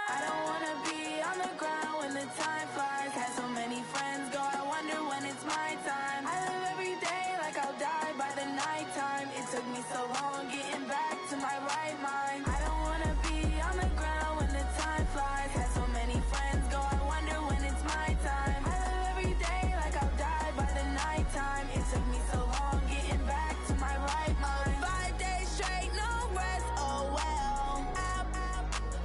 I don't wanna be on the ground when the time flies. Had so many friends go, I wonder when it's my time. I live every day like I'll die by the nighttime. It took me so long getting back to my right mind. I don't wanna be on the ground when the time flies. Had so many friends go, I wonder when it's my time. I live every day like I'll die by the nighttime. It took me so long getting back to my right mind. 5 days straight, no rest, oh well.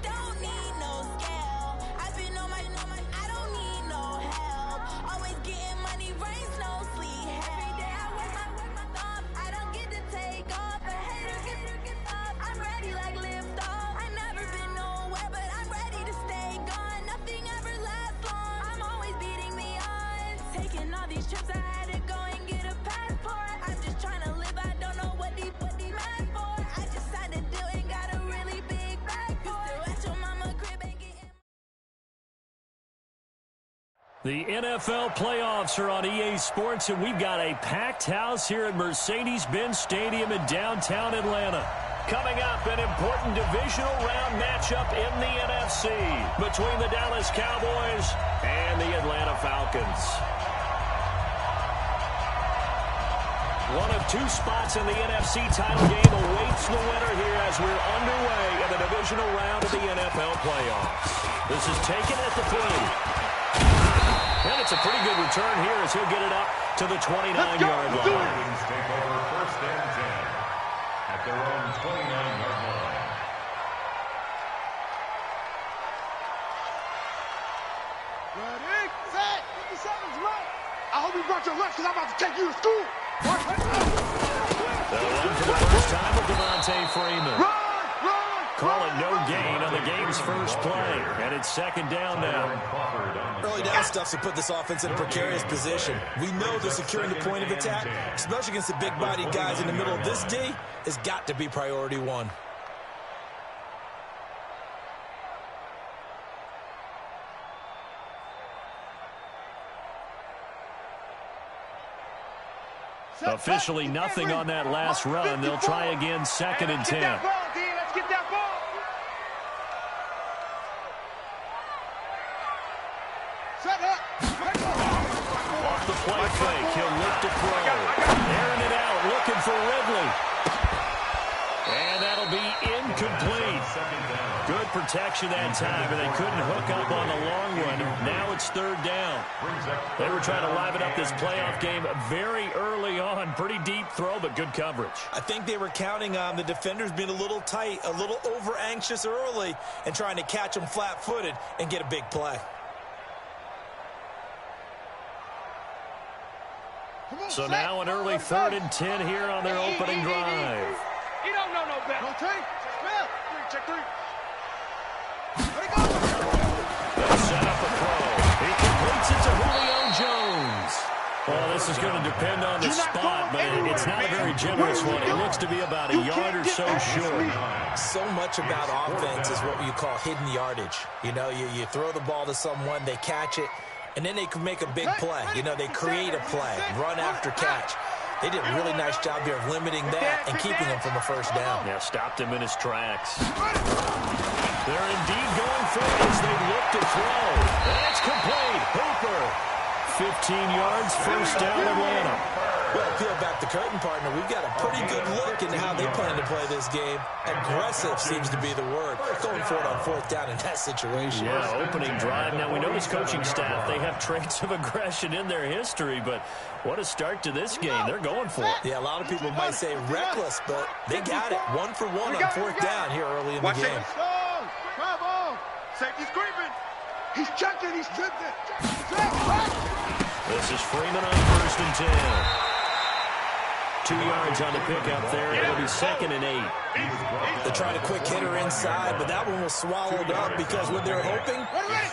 Don't need no scale. I've been on my, I don't need no help. Always getting money, rains, no sleep. Every day I work my thumb. I don't get to take off. A hater get up. I'm ready like lift off. I never been nowhere, but I'm ready to stay gone. Nothing ever lasts long. I'm always beating the odds. Taking all these trips, I had to go and get a passport. I'm just trying to live. I don't know what the mad for. I just had to do it. Got a really big bag for it. At your mama crib and getting. The NFL playoffs are on EA Sports, and we've got a packed house here at Mercedes-Benz Stadium in downtown Atlanta. Coming up, an important divisional round matchup in the NFC between the Dallas Cowboys and the Atlanta Falcons. One of two spots in the NFC title game awaits the winner here as we're underway in the divisional round of the NFL playoffs. This is taken at the 3. And it's a pretty good return here as he'll get it up to the 29-yard line. Falcons take over 1st and 10 at their own 29-yard line. Ready, set, 57's right. I hope you brought your lunch because I'm about to take you to school. They'll run for the first time with Devontae Freeman. Call it no gain on the game's first play, and it's 2nd down now. Early down stuff to put this offense in a precarious position. We know they're securing the point of attack, especially against the big-bodied guys in the middle of this D, has got to be priority one. Officially nothing on that last run. They'll try again 2nd and 10. Let's get that ball. Set up. Off the play fake, he'll look to throw. Airing it out, looking for Ridley. And that'll be incomplete. Good protection that time, and they couldn't hook up on the long one. Now it's 3rd down. They were trying to liven up this playoff game very early on. Pretty deep throw, but good coverage. I think they were counting on the defenders being a little tight, a little over-anxious early, and trying to catch them flat-footed and get a big play. So now an early 3rd and 10 here on their opening drive. You don't know no better. No take. Check 3. They'll set up a throw. He completes it to Julio Jones. Well, this is going to depend on the spot, but it's not a very generous one. It looks to be about a yard or so short. So much about offense is what you call hidden yardage. You know, you throw the ball to someone, they catch it, and then they can make a big play. You know, they create a play, run after catch. They did a really nice job here of limiting that and keeping him from a 1st down. Yeah, stopped him in his tracks. They're indeed going for it as they look to throw. That's complete. Hooper. 15 yards, 1st down Atlanta. Well, peel back the curtain, partner. We've got a pretty good look into how they plan to play this game. Aggressive seems to be the word. Going for it on 4th down in that situation. Yeah, opening drive. Now, we know this coaching staff, they have traits of aggression in their history, but what a start to this game. They're going for it. Yeah, a lot of people might say reckless, but they got it. 1 for 1 on 4th down here early in the game. Bravo. Safety's creeping. He's checking. He's tripping. This is Freeman on 1st and 10. 2 yards on the pickup there. It'll be 2nd and 8. They tried a quick hitter inside, but that one was swallowed up because when they're hoping,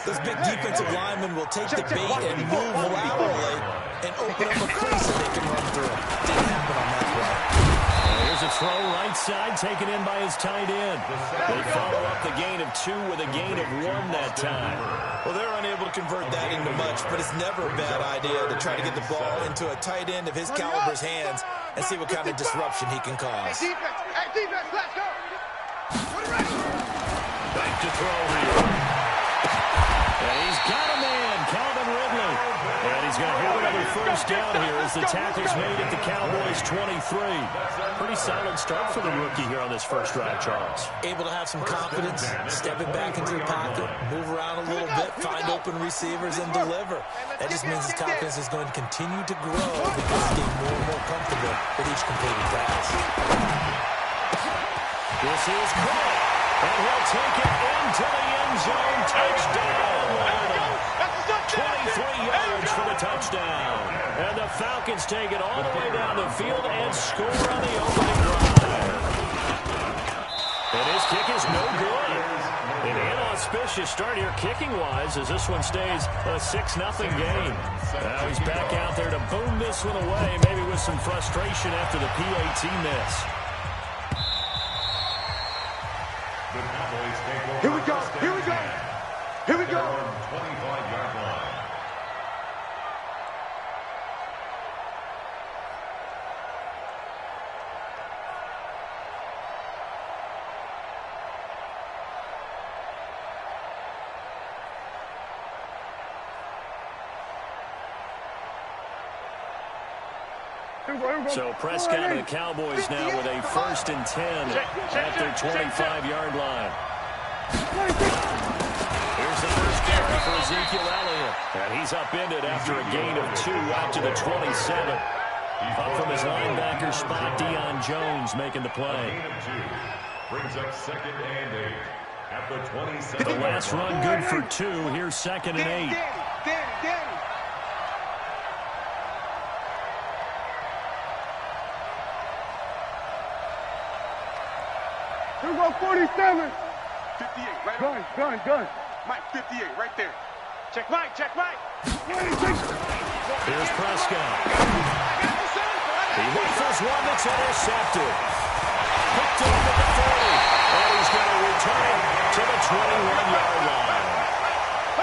those big defensive linemen will take the bait and move laterally and open up a crease that they can run through. Didn't happen on that play. Here's a throw right side taken in by his tight end. They follow up the gain of 2 with a gain of 1 that time. Well, they're unable to convert that into much, but it's never a bad idea to try to get the ball into a tight end of his caliber's hands and see what kind of disruption he can cause. Hey, defense, let's go. Back to throw here. first down here as the tackle's made at the Cowboys' 23. Pretty solid start for the rookie here on this first drive, Charles. Able to have some confidence, stepping back into the pocket, move around a little bit, find open receivers, and deliver. That just means his confidence is going to continue to grow because he's getting more and more comfortable with each completed pass. This is Cook, and he'll take it into the end zone. Touchdown, Waddle. 23 yards for the touchdown. And the Falcons take it all the way down the field and score on the opening drive. And his kick is no good. An inauspicious start here kicking-wise as this one stays a 6-0 game. Now he's back out there to boom this one away, maybe with some frustration after the PAT miss. Here we go. Here we go. Here we go. 25-yard line. So Prescott and the Cowboys now with a 1st and 10 at their 25-yard line. Here's the first carry for Ezekiel Elliott. And he's upended after a gain of 2 out to the 27. Up from his linebacker spot, Deion Jones making the play. Brings up 2nd and 8 at the 27. The last run good for 2. Here's 2nd and 8. Danny. Here we go, 47. 58, right on. Gun. Mike, 58, right there. Check Mike. 26. Here's Prescott. He rifles one that's intercepted. Picked up at the 30. And he's going to return it to the 21-yard line.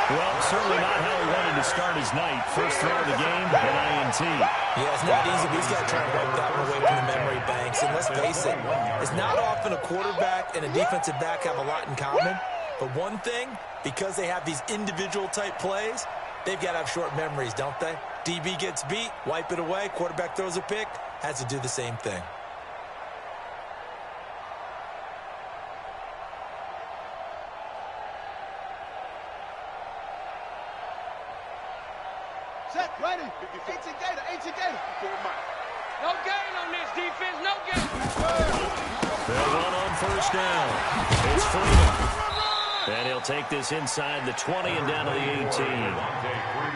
Well, certainly not how he wanted to start his night. First throw of the game, an INT. Yeah, it's not easy, but he's got to try to wipe that one away from the memory banks. And let's face it, it's not often a quarterback and a defensive back have a lot in common. But one thing, because they have these individual type plays, they've got to have short memories, don't they? DB gets beat, wipe it away, quarterback throws a pick, has to do the same thing. Set, ready. 18 Gator. No gain on this defense, no gain. They'll run on first down. It's Freeman. And he'll take this inside the 20 and down to the 18.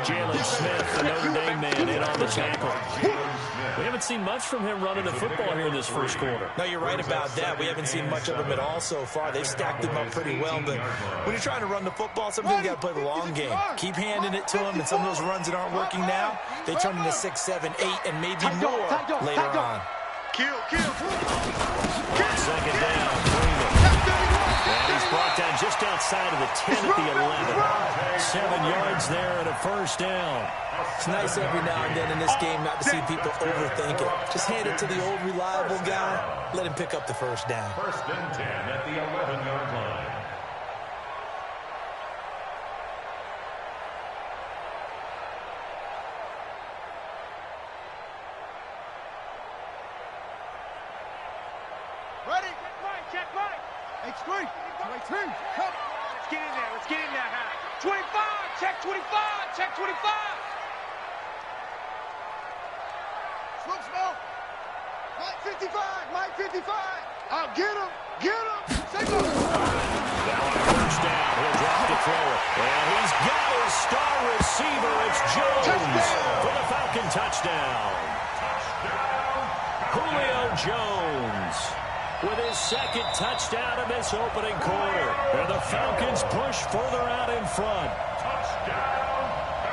Jalen Smith, the Notre Dame man, in on the tackle. We haven't seen much from him running the football here in this first quarter. No, you're right about that. We haven't seen much of him at all so far. They've stacked him up pretty well, but when you're trying to run the football, sometimes you got to play the long game. Keep handing it to him, and some of those runs that aren't working now, they turn into 6, 7, 8, and maybe more later on. Kill. Second down, Freeman. And he's brought down just outside of the 10 at the 11. 7 yards there and a first down. It's nice every now and then in this game not to see people overthink it. Just hand it to the old reliable guy. Let him pick up the first down. 1st and 10 at the 11-yard line. Ready. Check Mike. H3. 18. Come. Let's get in there, huh? 25, check 25. Smoke. Mike 55. I'll get him. Say go. Now on first down, he'll drop to throw it. And he's got his star receiver. It's Jones for the Falcon touchdown. Julio Jones with his 2nd touchdown in this opening quarter. And the Falcons push further out in front.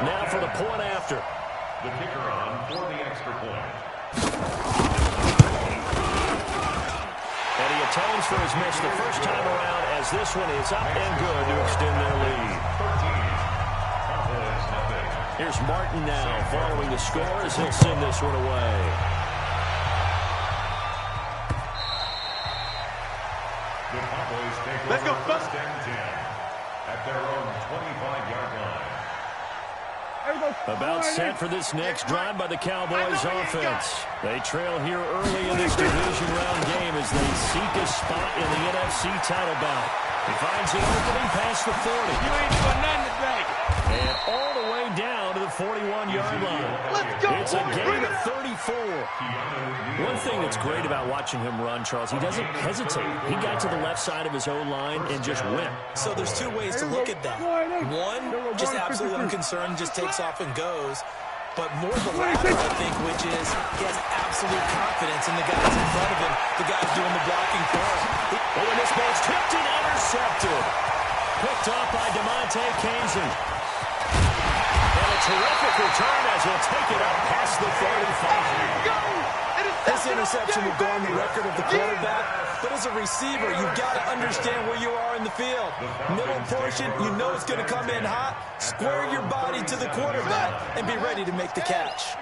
Now for the point after. The kicker on for the extra point. And he atones for his miss the first time around as this one is up and good to extend their lead. 13. Here's Martin now following the score as he'll send this one away. The Cowboys take Let's go, over 1st and 10 at their own 25-yard line. Hey, About set for this next drive by the Cowboys offense. They trail here early in this division round game as they seek a spot in the NFC title bout. He finds an opening past the 40. You ain't doing nothing today. And all the way down to the 41-yard line. Let's go. It's a gain of 34. One thing that's great about watching him run, Charles, he doesn't hesitate. He got to the left side of his O-line and just went. So there's two ways to look at that. One, just absolutely unconcerned, just takes off and goes. But more the latter, I think, which is he has absolute confidence in the guys in front of him, the guys doing the blocking for him. Oh, and this ball's tipped and intercepted. Picked off by DeMonte Kazin. And a terrific return as he'll take it up past the 35. This interception will go on the record of the quarterback, but as a receiver, you've got to understand where you are in the field. Middle portion, you know it's going to come in hot. Square your body to the quarterback and be ready to make the catch.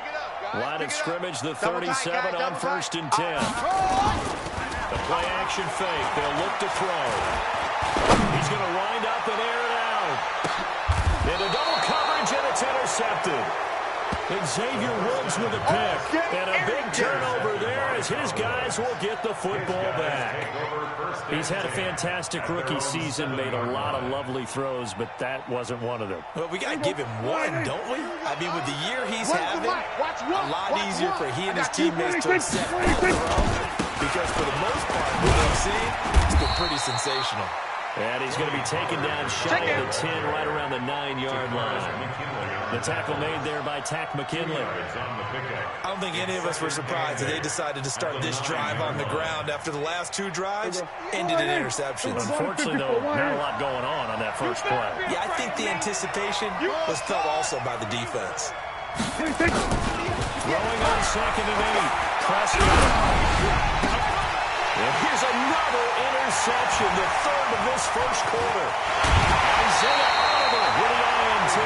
Line of scrimmage, the 37 on 1st and 10. The play action fake. They'll look to throw. He's going to wind up and air it out. Into double coverage, and it's intercepted. Xavier Woods with a pick. And a big turnover there as his guys will get the football back. He's had a fantastic rookie season, made a lot of lovely throws, but that wasn't one of them. Well, we got to give him one, don't we? I mean, with the year he's having, a lot easier for he and his teammates to accept that throw. Because for the most part, what we've seen, it's been pretty sensational. And he's going to be taken down shy of the 10, right around the 9-yard line. The tackle made there by Tack McKinley. I don't think any of us were surprised that they decided to start this drive on the ground after the last two drives ended in interceptions. Unfortunately, though, not a lot going on that first play. Yeah, I think the anticipation was felt also by the defense. Throwing on 2nd and 8. Prescott. And here's another interception, the third of this first quarter. Isaiah Oliver with the INT.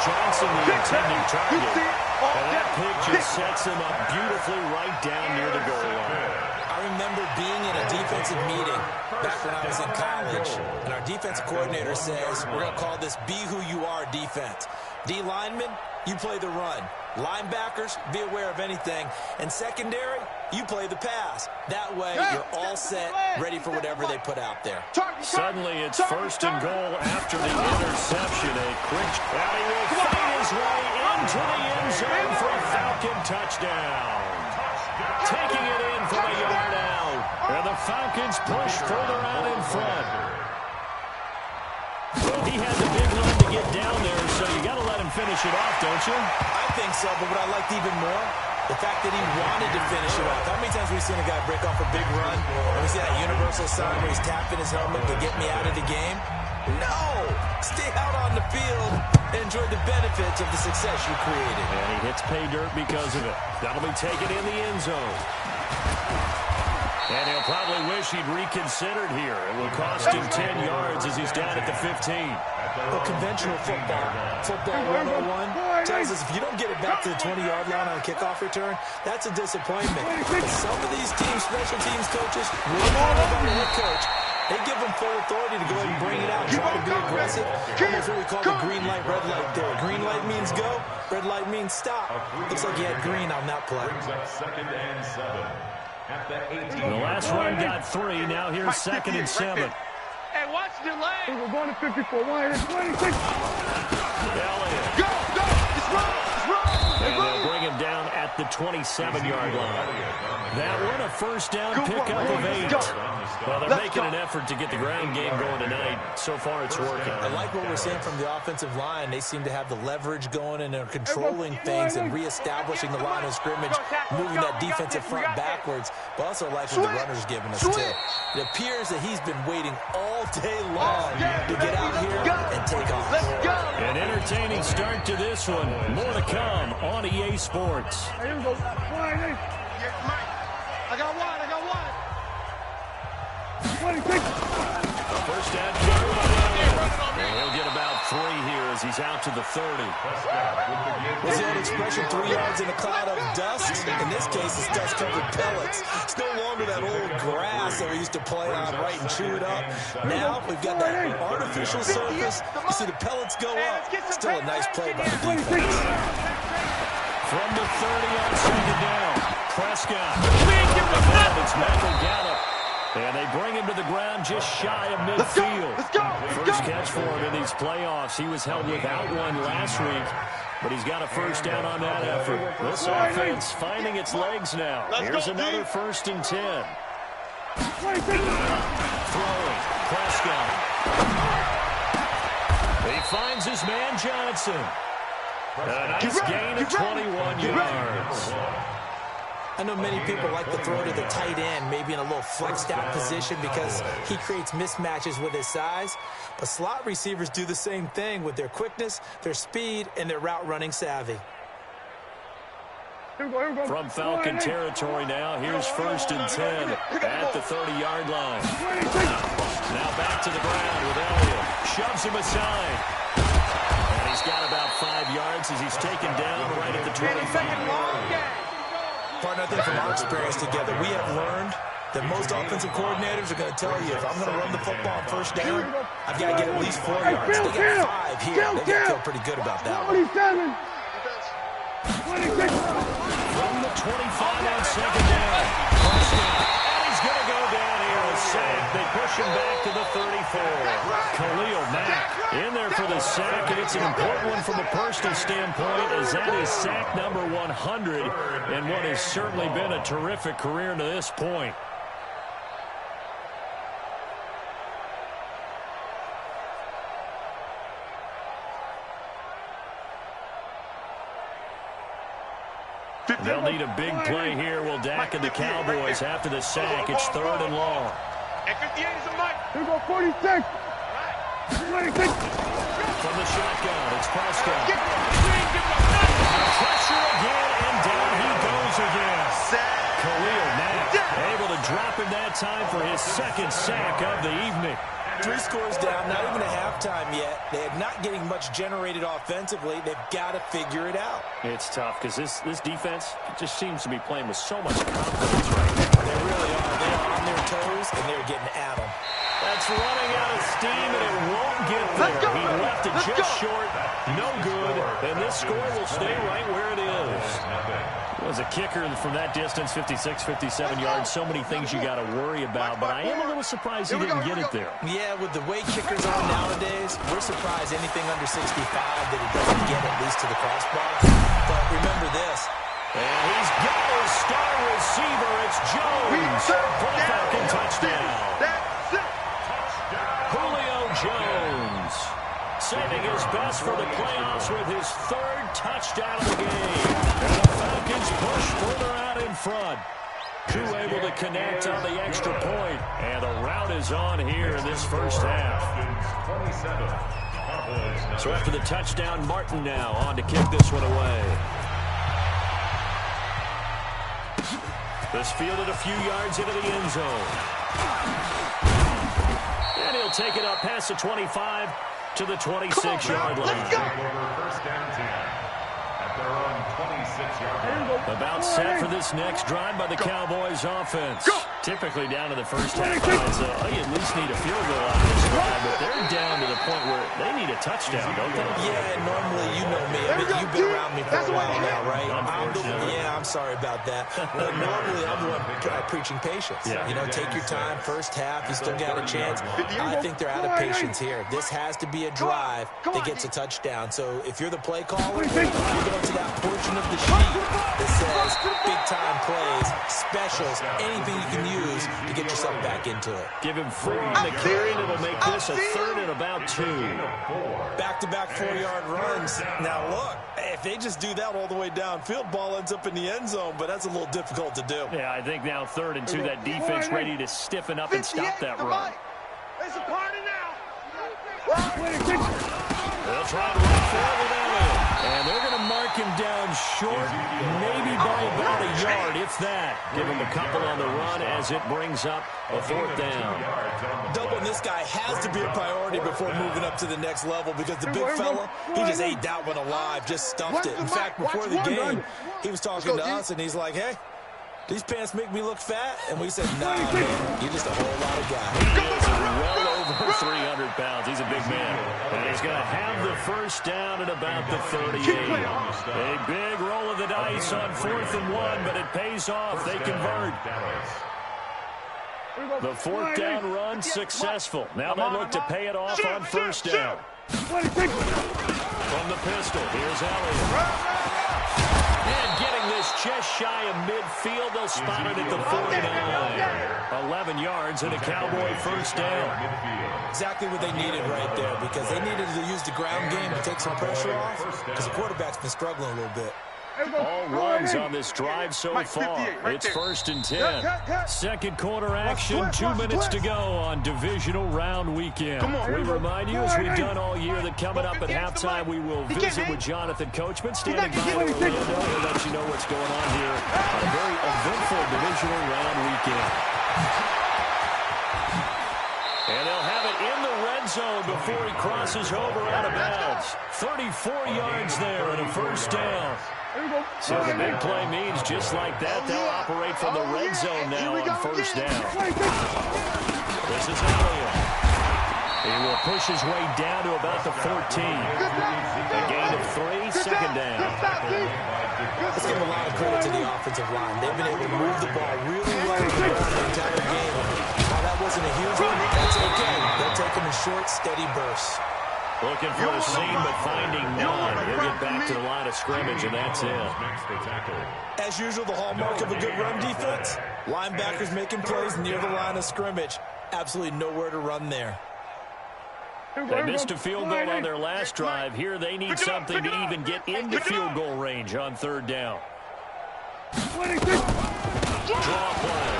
Johnson, the intended target. And that pick just sets him up beautifully right down near the goal line. I remember being in a defensive meeting back when I was in college, and our defensive coordinator says, we're going to call this Be Who You Are defense. D linemen, you play the run. Linebackers, be aware of anything. And secondary, you play the pass. That way, you're all set, ready for whatever they put out there. Suddenly, it's 1st and goal after the interception. A quick, and he will find his way into the end zone for a Falcon touchdown. Taking it in from a yard out. And the Falcons push further out in front. Well, he had the big run to get down there, so you got to let him finish it off, don't you? I think so, but what I liked even more, the fact that he wanted to finish it off. How many times have we seen a guy break off a big run, and we see that universal sign where he's tapping his helmet to get me out of the game? No! Stay out on the field and enjoy the benefits of the success you created. And he hits pay dirt because of it. That'll be taken in the end zone. And he'll probably wish he'd reconsidered here. It will cost him 10 yards as he's down at the 15. Well, conventional football 101 tells us if you don't get it back to the 20-yard line on a kickoff return, that's a disappointment. But some of these teams, special teams coaches, really hard about the head coach. They give them full authority to go ahead and bring it out, try to be aggressive. Almost what we call the green light, red light theory. Green light means go, red light means stop. Looks like he had green on that play. 2nd and 7. The last run got 3. Now here's 2nd and 7. Hey, watch the delay. We're going to 54. 26. Elliott. Go! It's wrong! And they'll bring him down at the 27-yard line. That one, a first down pickup of 8. Well, they're making an effort to get the ground game going tonight. So far, it's working. I like what we're seeing from the offensive line. They seem to have the leverage going, and they're controlling things and reestablishing the line of scrimmage, moving that defensive front backwards. But also like what the runner's giving us, too. It appears that he's been waiting all day long to get out here and take off. An entertaining start to this one. More to come on EA Sports. Here we go. I got one. 26. First down carry by Elliott. And he'll get about 3 here as he he's out to the 30. What's the old expression, 3 yards in a cloud of dust? In this case, it's dust-covered pellets. It's no longer that old grass that we used to play on, right, and chew it up. Now we've got that artificial surface. You see the pellets go up. Still a nice play by the defense. From the 30 on second down, Prescott. It's Michael Gallup. And they bring him to the ground just shy of midfield. First catch for him in these playoffs. He was held without one last week, but he's got a first down on that effort. This offense finding its legs now. Here's another 1st and 10. Throwing, Prescott. He finds his man Johnson. And a nice gain of 21 yards. I know many people like to throw to the tight end, maybe in a little flexed out position because he creates mismatches with his size. But slot receivers do the same thing with their quickness, their speed, and their route running savvy. From Falcon territory now, here's 1st and 10 at the 30-yard line. Now back to the ground with Elliott. Shoves him aside. And he's got about 5 yards as he's taken down right at the 25. Partner, I think from our experience together, we have learned that most offensive coordinators are going to tell you, if I'm going to run the football on 1st down, I've got to get at least 4 yards. They got 5 here. They got to feel pretty good about that one. From the 25 on second down. And he's going to go down here. A sack. They push him back to the 34. Khalil Mack in there for the sack, and it's an important one from a personal standpoint, as that is sack number 100 and what has certainly been a terrific career to this point. They'll need a big play here. Will Dak and the Cowboys after the sack. It's 3rd and long. And 58 is a mic. Here we go, 46. 46. From the shotgun, it's Prescott. Pressure again, and down he goes again. Khalil Mack able to drop him that time for his 2nd sack of the evening. 3 scores down, not even a halftime yet. They're not getting much generated offensively. They've got to figure it out. It's tough because this defense just seems to be playing with so much confidence right now. They really are. They are on their toes, and they're getting at them. That's running out of steam, and it won't get there. He left it just short. No good. And this score will stay right where it is. As a kicker from that distance, 56, 57 yards, so many things you got to worry about, but I am a little surprised he didn't get it there. Yeah, with the way kickers are nowadays, we're surprised anything under 65 that he doesn't get at least to the crossbar. But remember this. And he's got his star receiver. It's Jones for the Falcon touchdown. Julio Jones saving his best for the playoffs with his 3rd touchdown of the game. And the Falcons push further out in front. Drew able to connect on the extra point. And the route is on here in this first half. So after the touchdown, Martin now on to kick this one away. This fielded a few yards into the end zone. And he'll take it up past the 25 to the 26-yard line. First down 10 at their own 26-yard line. About set for this next drive by the Cowboys offense. Typically down to the first half, they at least need a field goal out of this drive, but they're down to the point where they need a touchdown, don't they? Yeah, normally, you know me. I mean, you've been around me for a while now, right? I'm sorry about that. Normally, I'm the one preaching patience. Yeah. You know, take your time. First half, you still got a chance. I think they're out of patience here. This has to be a drive that gets a touchdown. So if you're the play caller, you're going to that portion of the sheet that says big-time plays, specials, anything you can use to get yourself back into it. Give him 4 on the carry, and it'll make this a 3rd and about 2. Back-to-back 4-yard runs. Now, look, if they just do that all the way downfield, ball ends up in the end zone, but that's a little difficult to do. Yeah, I think now 3rd and 2, that defense ready to stiffen up and stop that run. It's a party now. They'll try to run forward with Elliott, and they're going to mark him down short, maybe by about a yard, if that. Give him a couple on the run as it brings up a 4th down. Doubling this guy has to be a priority before moving up to the next level because the big fella, he just ate that one alive, just stuffed it. In fact, before the game, he was talking to us, and he's like, hey, these pants make me look fat? And we said, nah, man, you're just a whole lot of guy. He is well over 300 pounds. He's a big man. And he's going to have the 1st down at about the 38. A big roll of the dice on 4th and 1, but it pays off. They convert. The 4th down run successful. Now they look to pay it off on 1st down. From the pistol, here's Elliott. And getting this just shy of midfield, they'll spot it at the 49. 11 yards and a Cowboy 1st down. Exactly what they needed right there because they needed to use the ground game to take some pressure off because the quarterback's been struggling a little bit. All runs on this drive so far. It's 1st and 10. 2nd quarter action, 2 minutes to go on divisional round weekend. We remind you, as we've done all year, that coming up at halftime, we will visit with Jonathan Coachman, standing by Orlando. We'll let you know what's going on here on a very eventful divisional round weekend. And they'll have it in the red zone before he crosses over out of bounds. 34 yards there and a 1st down. So the big play means just like that, they'll operate from the red zone now on 1st down. This is Elliott. He will push his way down to about the 14. A gain of 3, 2nd down. Let's give a lot of credit to the offensive line. They've been able to move the ball really well the entire game. While that wasn't a huge one, that's okay. They'll take them in short, steady bursts. Looking for a seam, but finding none. He'll get back to the line of scrimmage, and that's it. As usual, the hallmark of a good run defense, linebackers making plays near the line of scrimmage. Absolutely nowhere to run there. They missed a field goal on their last drive. Here they need something to even get into field goal range on 3rd down. Draw play.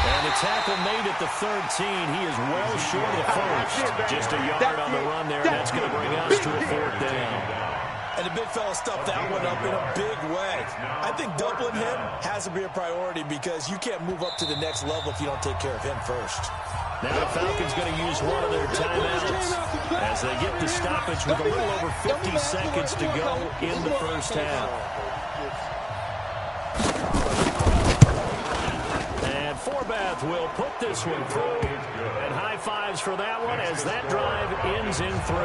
And the tackle made at the 13. He is well short of the 1st. Just a yard on the run there. That's going to bring us to a 4th down. And the big fella stuffed that one up in a big way. I think doubling him has to be a priority because you can't move up to the next level if you don't take care of him first. Now the Falcons going to use one of their timeouts as they get the stoppage with a little over 50 seconds to go in the 1st half. And Forbath will put this one through. And high fives for that one as that drive ends in 3.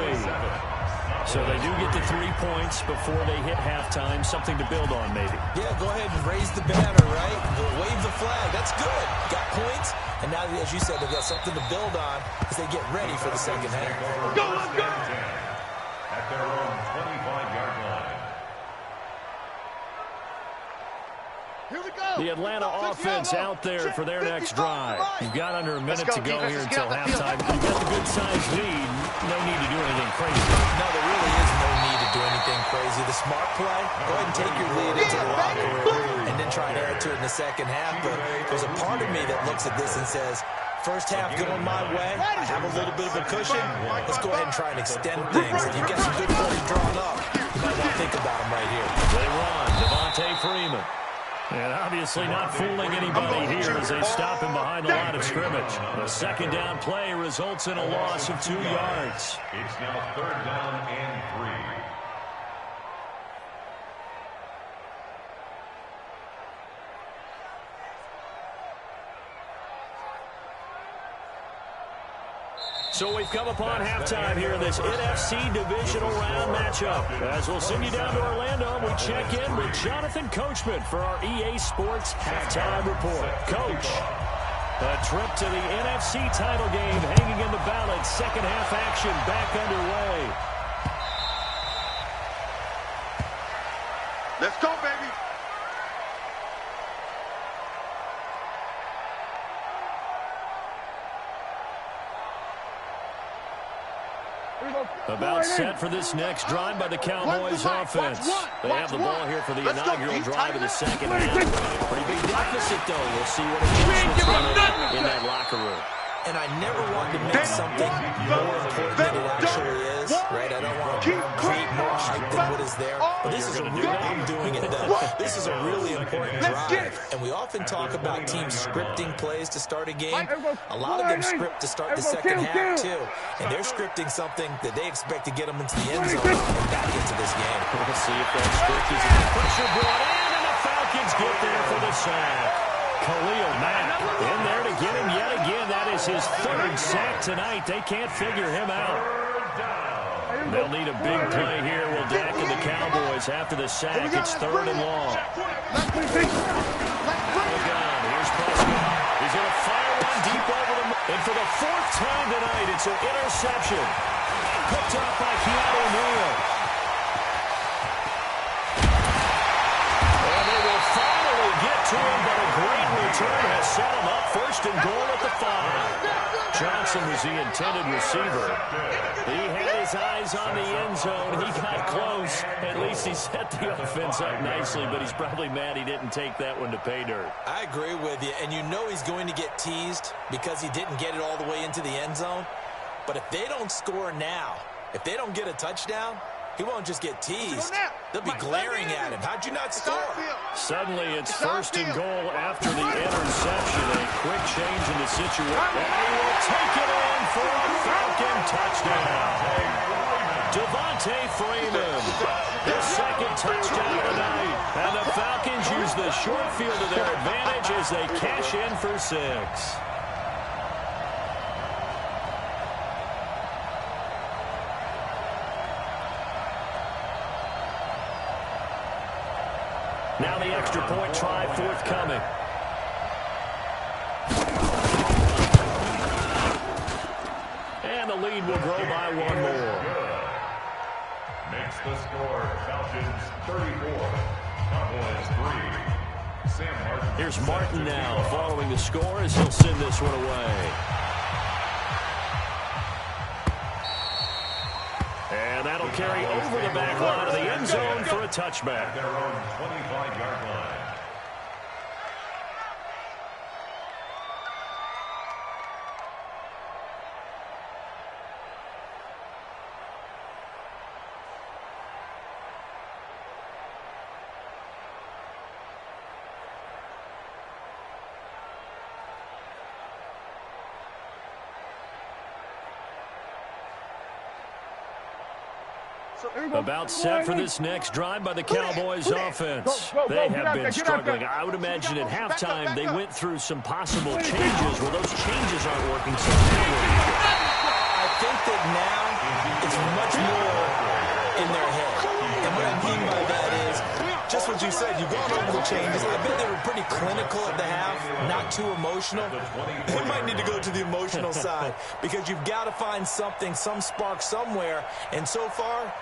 So they do get the 3 points before they hit halftime. Something to build on, maybe. Yeah, go ahead and raise the banner, right? Wave the flag. That's good. Got points. And now, as you said, they've got something to build on as they get ready for the 2nd half. Go, let's go! At their own 25-yard line. Here we go. The Atlanta offense out there for their next drive. You've got under a minute to go here until halftime. You've got the good-sized lead. No need to do anything crazy. No, there really is no need to do anything crazy. The smart play, go ahead and take your lead into the locker room and then try to add to it in the 2nd half. But there's a part of me that looks at this and says, 1st half going my way. I have a little bit of a cushion. Let's go ahead and try and extend things. If you've got some good plays drawn up, you might want to think about them right here. They run. Devontae Freeman. And obviously not fooling anybody here as they stop him behind the line of scrimmage. The 2nd down play results in a loss of 2 yards. It's now 3rd down and 3. So we've come upon halftime here in this NFC divisional round matchup. As we'll send you down to Orlando, we check in with Jonathan Coachman for our EA Sports Halftime Report. Coach, a trip to the NFC title game hanging in the balance. 2nd half action back underway. Let's go, baby. About set for this next drive by the Cowboys offense. They have the ball here for the inaugural drive of the 2nd half. Pretty big deficit, though. We'll see what adjustments are in that locker room. And I never want to make something more important than it actually is, right? I don't want to create more hype than what is there. But this is a real, I'm doing it then. This is a really important drive. And we often talk about teams scripting plays to start a game. A lot of them script to start the second half, too. And they're scripting something that they expect to get them into the end zone and back into this game. We'll see if that script is in. Pressure brought in, and the Falcons get there for the sack. Khalil Mack in there to get him yet again. That is his third sack tonight. They can't figure him out. They'll need a big play here. Will Dak and the Cowboys after the sack. It's 3rd and long. Look on. Here's Prescott. He's going to fire one deep over the middle. And for the 4th time tonight, it's an interception. Picked up by Keanu Neal. And they will finally get to him, but a great return has set him up 1st and goal at the 5. Johnson was the intended receiver. He had his eyes on the end zone. He got close. At least he set the offense up nicely, but he's probably mad he didn't take that one to pay dirt. I agree with you, and you know he's going to get teased because he didn't get it all the way into the end zone. But if they don't score now, if they don't get a touchdown, he won't just get teased. They'll be glaring at him. How'd you not score? Suddenly it's 1st and goal after the interception. A quick change in the situation. And he will take it in for a Falcon touchdown. Devontae Freeman, his 2nd touchdown tonight. And the Falcons use the short field to their advantage as they cash in for 6. Now the extra point try forthcoming. And the lead will grow by 1 more. Makes the score Falcons 34, Cowboys 3. Sam Martin. Here's Martin now following the score as he'll send this one away. And that'll carry over the back line of the end zone for a touchback. Their own 25-yard line. About set for this next drive by the Cowboys offense. They have been struggling. I would imagine at halftime they went through some possible changes. Well, those changes aren't working so well. I think that now it's much more in their head. And what I mean by that is, just what you said, you've gone over the changes. I bet they were pretty clinical at the half, not too emotional. They might need to go to the emotional side because you've got to find something, some spark somewhere. And so far,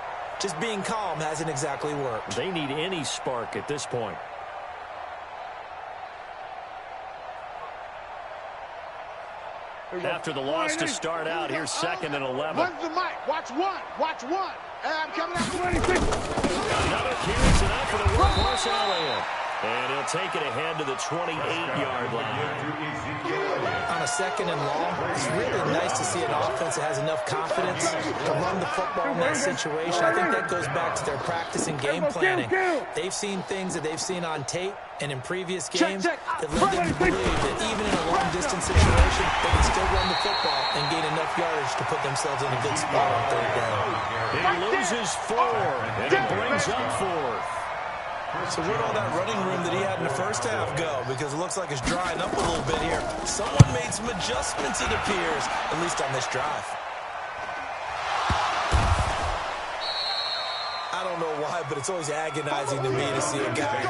just being calm hasn't exactly worked. They need any spark at this point. After the loss to start out, here's 2nd and 11. When's the mic? Watch one. Watch one. And I'm coming out to 26. Another carry tonight for the workhorse Elliott. And he'll take it ahead to the 28-yard line. On a 2nd and long, it's really nice to see an offense that has enough confidence to run the football in that situation. I think that goes back to their practice and game planning. They've seen things that they've seen on tape and in previous games that led them to believe that even in a long-distance situation, they can still run the football and gain enough yardage to put themselves in a good spot on 3rd down. He loses 4, and it brings up 4th. So where'd all that running room that he had in the first half go? Because it looks like it's drying up a little bit here. Someone made some adjustments, it appears, at least on this drive. I don't know why, but it's always agonizing to me to see a guy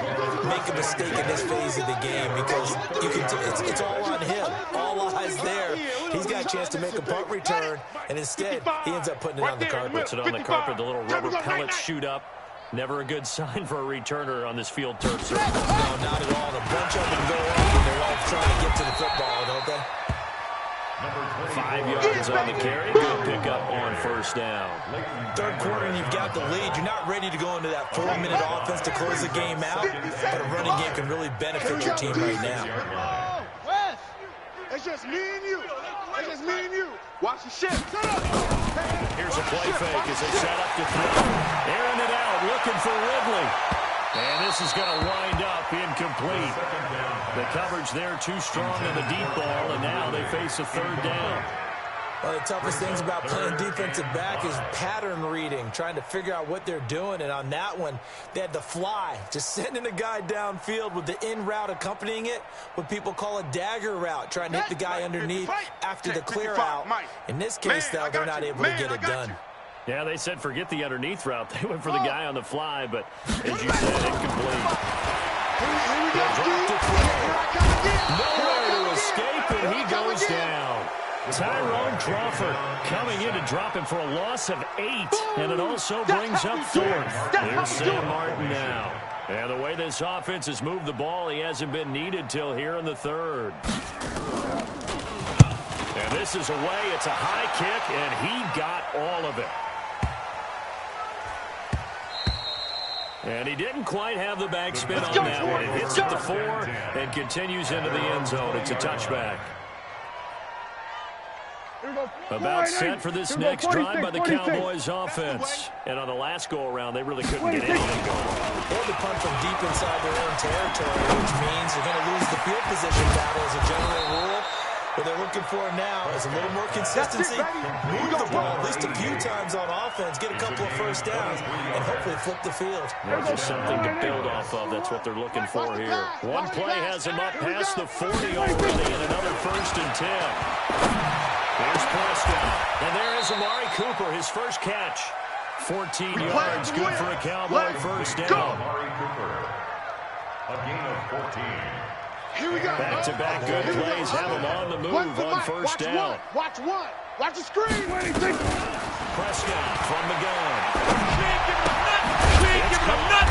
make a mistake in this phase of the game because you can it's all on him. All eyes there. He's got a chance to make a punt return, and instead he ends up putting it on the carpet. Puts it on the carpet. The little rubber pellets shoot up. Never a good sign for a returner on this field turf surface. No, not at all. A bunch of them go up when they're all trying to get to the football, don't they? 5 yards on the carry. Good pickup on 1st down. 3rd quarter and you've got the lead. You're not ready to go into that 4-minute offense to close the game out, but a running game can really benefit your team right now. Wes, it's just me and you. It's just me and you. Watch the shit. Shut up. Here's a play fake as they set up to throw. Airing it out, looking for Ridley. And this is going to wind up incomplete. The coverage there too strong in the deep ball, and now they face a third down. One of the toughest things about playing defensive back is pattern reading, trying to figure out what they're doing. And on that one, they had the fly, just sending a guy downfield with the in route accompanying it, what people call a dagger route, trying to hit the guy underneath after the clear out. In this case, though, they're not able to get it done. Yeah, they said forget the underneath route. They went for the guy on the fly, but as you said, incomplete. Nowhere to escape, and he goes down. Tyrone Crawford coming in to drop him for a loss of 8, and it also brings up 4th. There's Sam Martin now. And the way this offense has moved the ball, he hasn't been needed till here in the 3rd. And this is away. It's a high kick, and he got all of it. And he didn't quite have the backspin on that one. It hits at the 4 and continues into the end zone. It's a touchback. About set for this next drive by the Cowboys offense. And on the last go-around, they really couldn't get anything going. They had to punt from deep inside their own territory, which means they're going to lose the field position battle as a general rule. What they're looking for now is a little more consistency, move the ball at least a few times on offense, get a couple of first downs, and hopefully flip the field. There's just something to build off of. That's what they're looking for here. One play has him up past the 40 already, and another 1st and 10. Here's Prescott, and there is Amari Cooper, his first catch. 14 yards, good for a Cowboy first down. Amari Cooper, a gain of 14. Here we go. Back-to-back good plays have him on the move on first down. Watch one. Watch the screen. Prescott from the gun. Give him a nut.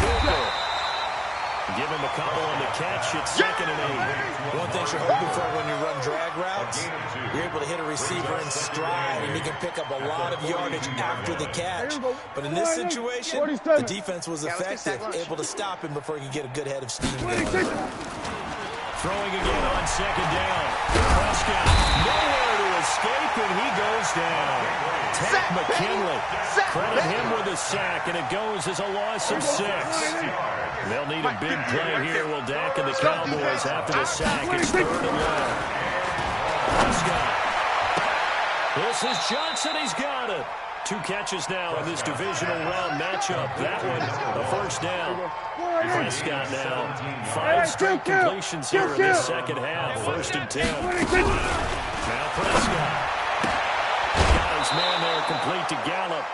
Give him a couple on the catch. It's 2nd and 8. One thing you're hoping for when you run drag routes, you're able to hit a receiver in stride, and he can pick up a lot of yardage after the catch. But in this situation, the defense was effective, able to stop him before he could get a good head of steam going. Throwing again on 2nd down. Prescott nowhere to escape, and he goes down. Dak McKinley. Credit him with a sack, and it goes as a loss of 6. They'll need a big play here. Will Dak and the Cowboys after the sack? It's 3rd and long. Prescott. This is Johnson. He's got it. 2 catches now in this divisional round matchup. That one, a first down. Prescott now, 5 straight completions here in this second half. 1st and 10. Now Prescott. Got his man there, complete to Gallup.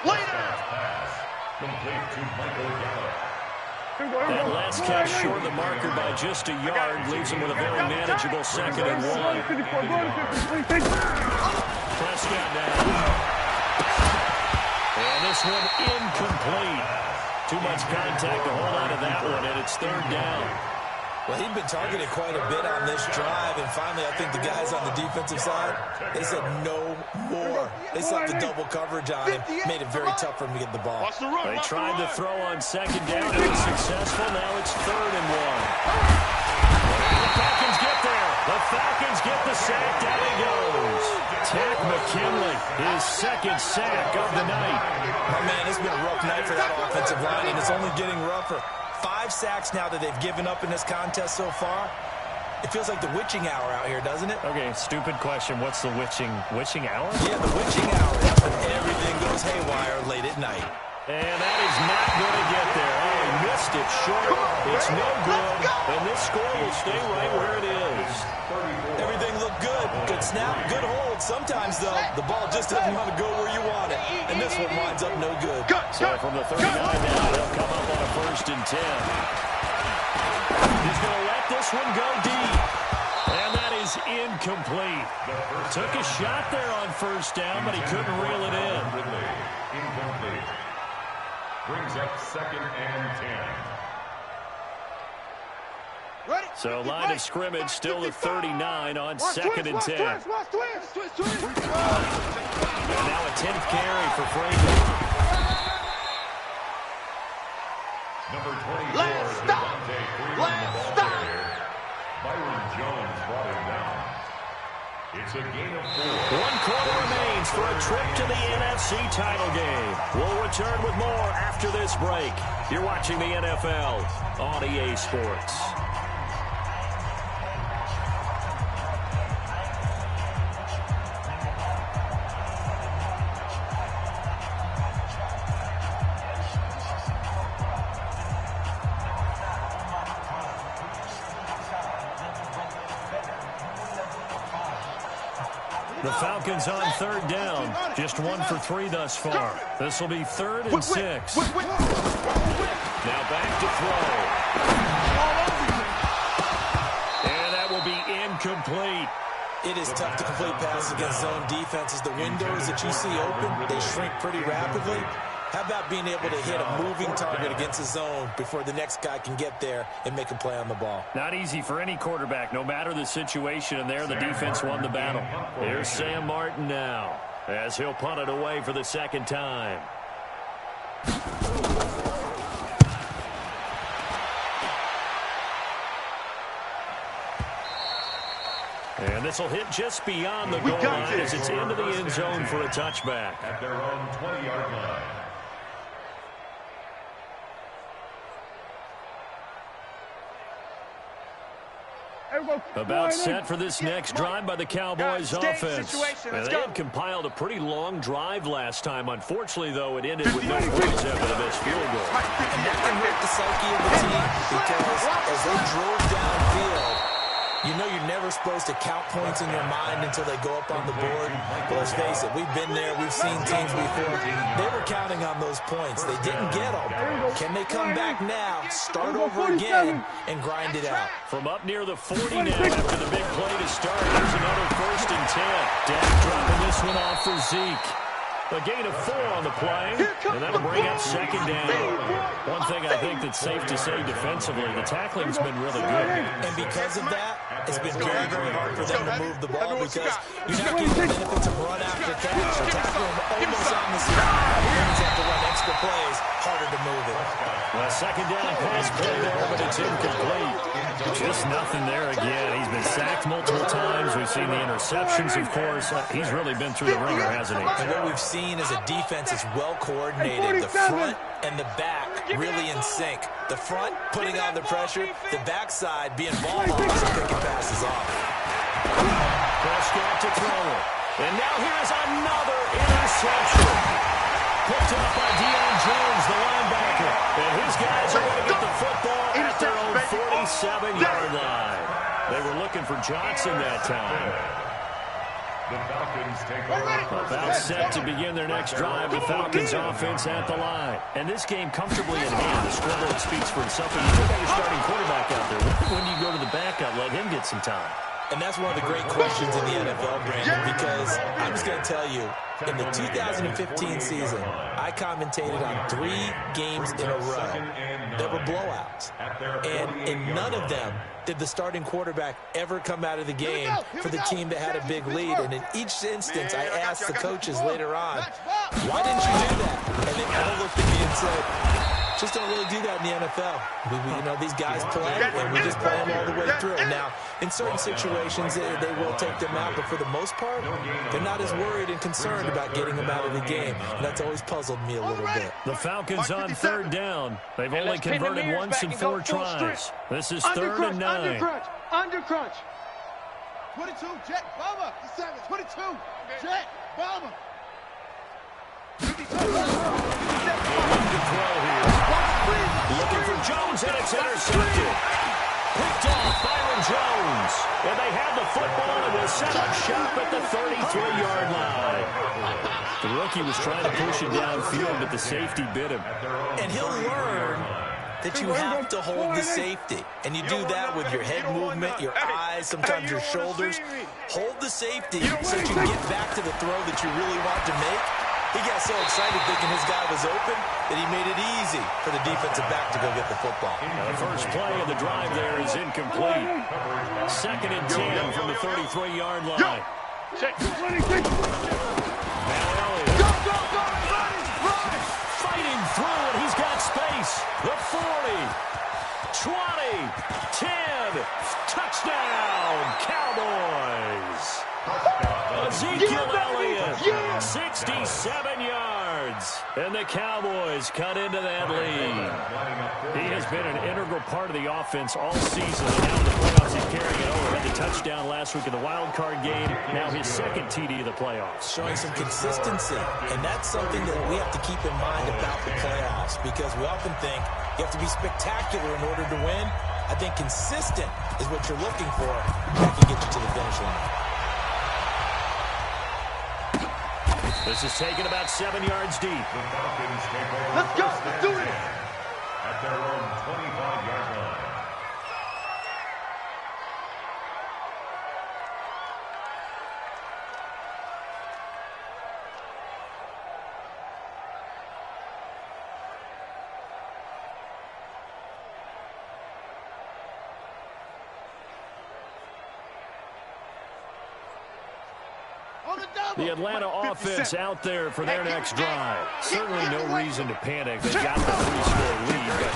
Pass, complete to Michael Gallup. That last catch short of the marker by just a yard, leaves him with a very manageable 2nd and 1. Prescott now. And this one incomplete. Too much contact to hold on to that one, and it's 3rd down. Well, he'd been targeted quite a bit on this drive, and finally I think the guys on the defensive side, they said no more. They slapped the double coverage on him, made it very tough for him to get the ball. They tried to throw on 2nd down, and was successful. Now it's 3rd and 1. The Falcons get there. The Falcons get the sack. Down he goes. Dak McKinley, his 2nd sack of the night. Oh, man, it's been a rough night for that offensive line, and it's only getting rougher. 5 sacks now that they've given up in this contest so far. It feels like the witching hour out here, doesn't it? Okay, stupid question. What's the witching hour? Yeah, the witching hour. Everything goes haywire late at night. And that is not going to get there. Oh, he missed it short. It's no good. And this score will stay right where it is. Everything looked good. Good snap, good hold. Sometimes, though, the ball just doesn't want to go where you want it. And this one winds up no good. So from the 39 now, they'll come up on a 1st and 10. He's going to let this one go deep. And that is incomplete. Took a shot there on 1st down, but he couldn't reel it in. Incomplete. Brings up 2nd and 10. So line of scrimmage still at 39 on 2nd and 10. And now a 10th carry for Franklin. Number 24, Last stop. Devontae Freeman, Last the ball stop. carrier. Byron Jones brought him down. It's It's a gain of 4. 1 quarter remains for a trip to the NFC title game. We'll return with more after this break. You're watching the NFL on EA Sports. The Falcons on 3rd down. Just 1 for 3 thus far. This will be 3rd and 6. Now back to throw. And that will be incomplete. It is tough to complete passes against zone defenses. The windows that you see open, they shrink pretty rapidly. How about being able to hit a moving target against a zone before the next guy can get there and make a play on the ball? Not easy for any quarterback, no matter the situation, and there the defense won the battle. Here's Sam Martin now, as he'll punt it away for the 2nd time. And this will hit just beyond the goal line as it's into the end zone for a touchback. At their own 20-yard line. About set for this next drive by the Cowboys offense. And they had compiled a pretty long drive last time. Unfortunately, though, it ended with no points after the missed field goal. And that can hurt the psyche of the team because as they drove downfield, you know you're never supposed to count points in your mind until they go up on the board. But let's face it, we've been there. We've seen teams before. They were counting on those points. They didn't get them. Can they come back now, start over again, and grind it out? From up near the 40 now after the big play to start. There's another 1st and 10. Dak dropping this one off for Zeke. A gain of 4 on the play, and that'll bring up 2nd down. One thing I think that's safe to say defensively, the tackling's been really good. And because of that, it's been very, very hard for them to move the ball because you're not getting the benefits of run after catch. You're tackling almost on the spot. Teams have to run extra plays, harder to move it. Well, 2nd down pass play there, but it's incomplete. Just nothing there again. He's been sacked multiple times. We've seen the interceptions, of course. He's really been through the ringer, hasn't he? And what we've seen is a defense that's well coordinated. The front and the back really in sync. The front putting on the pressure, the backside being ball hawks and picking passes off. Prescott to throw it. And now here's another interception. Picked up by Deion Jones, the linebacker. And his guys are going to get the football at their own 47-yard line. They were looking for Johnson that time. The Falcons take over. About set to begin their next drive. The Falcons offense at the line. And this game comfortably in hand. The scoreboard speaks for itself. And you still got your starting quarterback out there. When you go to the backup, let him get some time. And that's one of the great questions in the NFL, Brandon, because I'm just going to tell you, in the 2015 season, I commentated on 3 games in a row that were blowouts. And in none of them did the starting quarterback ever come out of the game for the team that had a big lead. And in each instance, I asked the coaches later on, why didn't you do that? And they all looked at me and said, just don't really do that in the NFL. You know, these guys play, and we just play them all the way through. Now, in certain situations, they will take them out, but for the most part, they're not as worried and concerned about getting them out of the game. And that's always puzzled me a little bit. The Falcons on 3rd down. They've only converted once in 4 tries. This is 3rd and 9. Under crunch. 22, jet, bomber. 22, jet, bomber. 52. Looking for Jones, and it's intercepted. Picked off Byron Jones. And they had the football and will set up shop at the 33-yard line. The rookie was trying to push it downfield, but the safety bit him. And he'll learn that you have to hold the safety. And you do that with your head movement, your eyes, sometimes your shoulders. Hold the safety so that you can get back to the throw that you really want to make. He got so excited thinking his guy was open that he made it easy for the defensive back to go get the football. Now the first play of the drive there is incomplete. 2nd and 10 from the 33-yard line. Check. Now Elliott. Fighting through it. He's got space. The 40. 20. 10. Touchdown, Cowboys. 67 yards. And the Cowboys cut into that lead. He has been an integral part of the offense all season. And now in the playoffs, he's carrying it over. Had the touchdown last week in the wild card game. Now his second TD of the playoffs. Showing some consistency. And that's something that we have to keep in mind about the playoffs, because we often think you have to be spectacular in order to win. I think consistent is what you're looking for. That can get you to the finish line. This is taken about 7 yards deep. The Falcons take over. Let's go. Let's do this. At their own 25-yard line. The Atlanta offense out there for their next drive. Certainly no reason to panic. They got the 3-score lead, but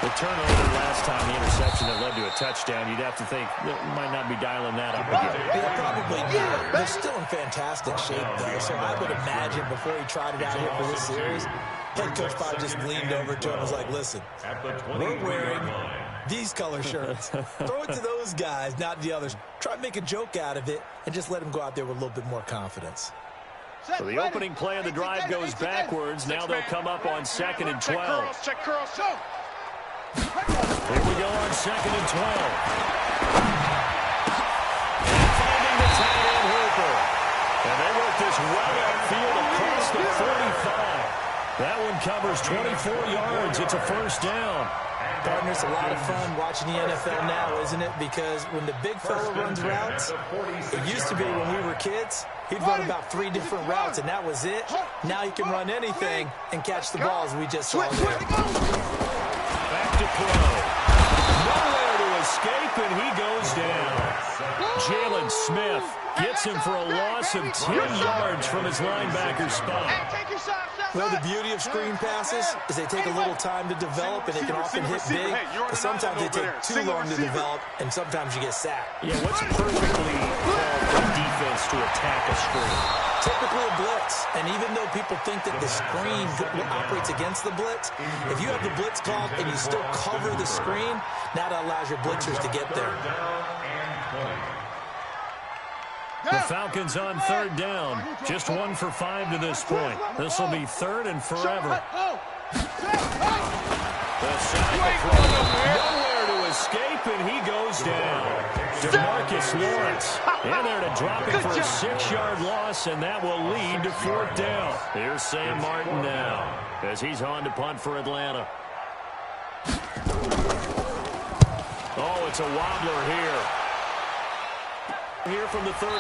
the turnover last time, the interception that led to a touchdown, you'd have to think they might not be dialing that up again. Yeah, probably not. They're still in fantastic shape, though, so I would imagine before he tried it out here for this series, head coach probably just leaned over to him and was like, listen, we're wearing these color shirts. Throw it to those guys, not the others. Try to make a joke out of it and just let them go out there with a little bit more confidence. So the opening play of the drive goes backwards. Now they'll come up on 2nd and 12. Check curls. Here we go on 2nd and 12. And finding the tight end Hooper. And they work this well outfield across the 45. That one covers 24 yards. It's a first down. Partner, it's a lot of fun watching the NFL now, isn't it? Because when the big fella runs routes, it used to be when we were kids, he'd run about 3 different routes, and that was it. Now he can run anything and catch the balls we just saw there. Back to throw. Nowhere to escape, and he goes down. Jalen Smith gets him for a loss of 10 yards from his linebacker spot. Well, the beauty of screen passes is they take a little time to develop, and they can often hit big, but sometimes they take too long to develop, and sometimes you get sacked. Yeah, what's perfectly called for defense to attack a screen? Typically a blitz, and even though people think that the screen operates against the blitz, if you have the blitz called and you still cover the screen, that allows your blitzers to get there. The Falcons on 3rd down. Just 1 for 5 to this point. This will be 3rd and forever. The side nowhere to escape, and he goes down. DeMarcus Lawrence in there to drop it for a 6-yard loss, and that will lead to 4th down. Here's Sam Martin now as he's on to punt for Atlanta. Oh, it's a wobbler here. Here from the 38.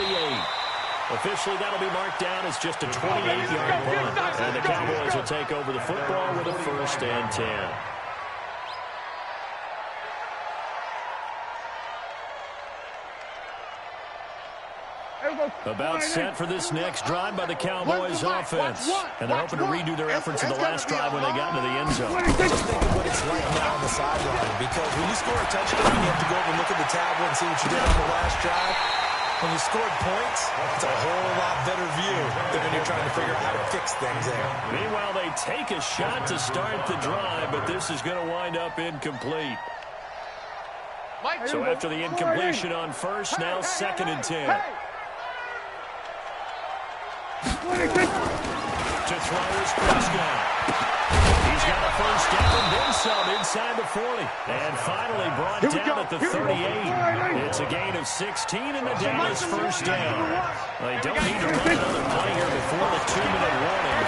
Officially, that'll be marked down as just a 28-yard punt. And the Cowboys will take over the football with a 1st and 10. About set for this next drive by the Cowboys offense. And they're hoping to redo their efforts in the last drive when they got into the end zone. Just think of what it's like now on the sideline, because when you score a touchdown, you have to go over and look at the tablet and see what you did on the last drive. When you scored points, it's a whole lot better view than when you're trying to figure out how to fix things there. Meanwhile, they take a shot to start the drive, but this is going to wind up incomplete. So after the incompletion on 1st, now 2nd and 10. To throw is Prescott. He's got a 1st down and then some inside the 40. And finally brought down at the 38. It's a gain of 16 and the Dallas 1st down. They don't need to run another play here before the 2-minute warning.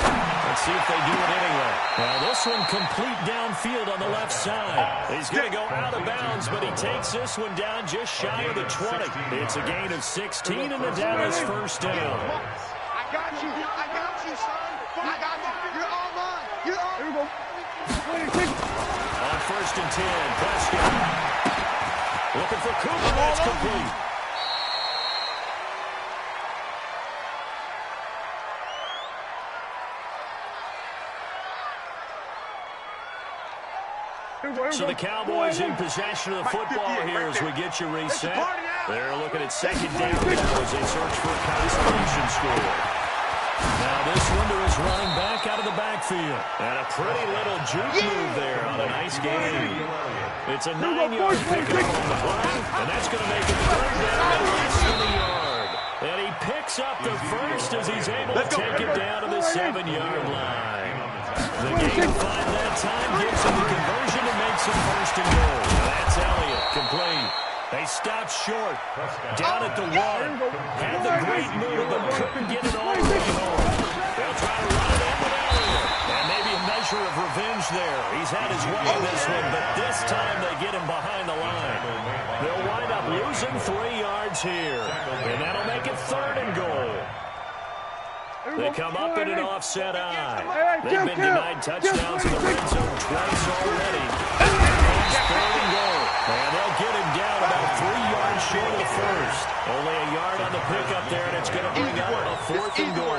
Let's see if they do it anyway. Now this one complete downfield on the left side. He's going to go out of bounds, but he takes this one down just shy of the 20. It's a gain of 16 and the Dallas 1st down. I got you, son. I got you. You're all mine. You're all. Here we go. On 1st and 10, Prescott. Looking for Cooper. That's complete. So the Cowboys in possession of the football here as we get you reset. They're looking at 2nd down now as they search for a consolation score. Now this one to his running back out of the backfield. And a pretty little juke move there on a nice game. It's a 9-yard pickup on the play, and that's going to make it third down and less than a yard. And he picks up the first as he's able to take it down to the 7-yard line. The game 5 that time gives him the conversion and makes it first and goal. That's Elliott, complete. They stopped short, down at the 1. Had the great move, but couldn't get it all the way home. They'll try to run it in with Elliott. And maybe a measure of revenge there. He's had his way in this one, but this time they get him behind the line. They'll wind up losing 3 yards here. And that'll make it third and goal. They come up in an offset eye. They've been denied touchdowns in the red zone twice already. It's third and goal. And they'll get him down about 3 yards short of the first. Only a yard on the pickup there, and it's going to bring up a fourth and goal.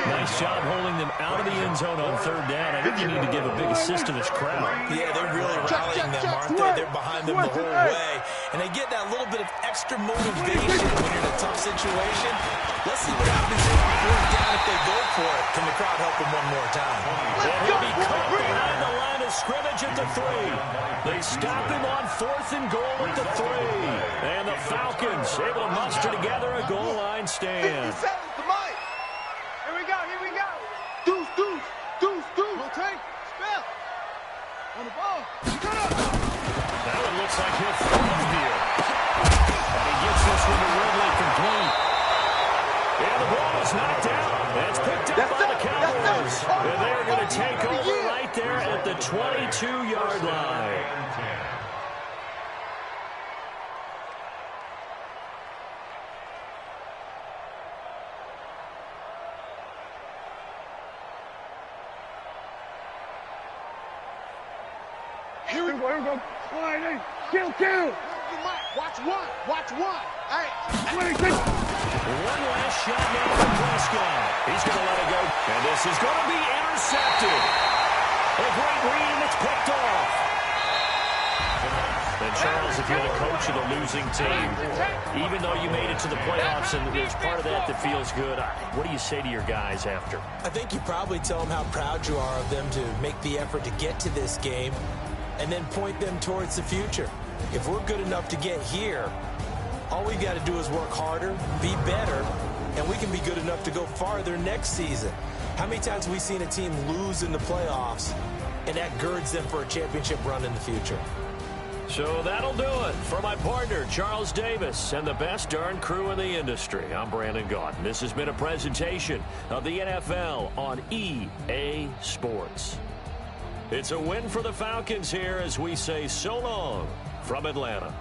Nice job holding them out of the end zone on third down. I think you need to give a big assist to this crowd. Yeah, they're really rallying them, aren't they? They're behind them the whole way. And they get that little bit of extra motivation when you're in a tough situation. Let's see what happens if they bring down if they go for it. Can the crowd help them one more time? And he'll be caught behind the line of scrimmage at the 3. They stop him on fourth and goal at the 3. And the Falcons able to muster together a goal line stand. 57 to Mike. Here we go, here we go. Deuce, deuce, deuce, deuce. Rotate, spell. On the ball. Cut up. That one looks like he'll fall here. And he gets this one to Ridley complete. And the ball is knocked out. That's picked up by the Cowboys. And they're going to take over right there at the 22-yard line. Here we go. Sliding. Kill. You might. Watch one. Hey. One last shot now from Prescott. He's going to let it go. And this is going to be intercepted. A great read, and it's picked off. And Charles, if you're the coach of the losing team, even though you made it to the playoffs and there's part of that feels good, what do you say to your guys after? I think you probably tell them how proud you are of them to make the effort to get to this game and then point them towards the future. If we're good enough to get here, all we've got to do is work harder, be better, and we can be good enough to go farther next season. How many times have we seen a team lose in the playoffs, and that girds them for a championship run in the future? So that'll do it for my partner, Charles Davis, and the best darn crew in the industry. I'm Brandon Gaudin. This has been a presentation of the NFL on EA Sports. It's a win for the Falcons here as we say so long from Atlanta.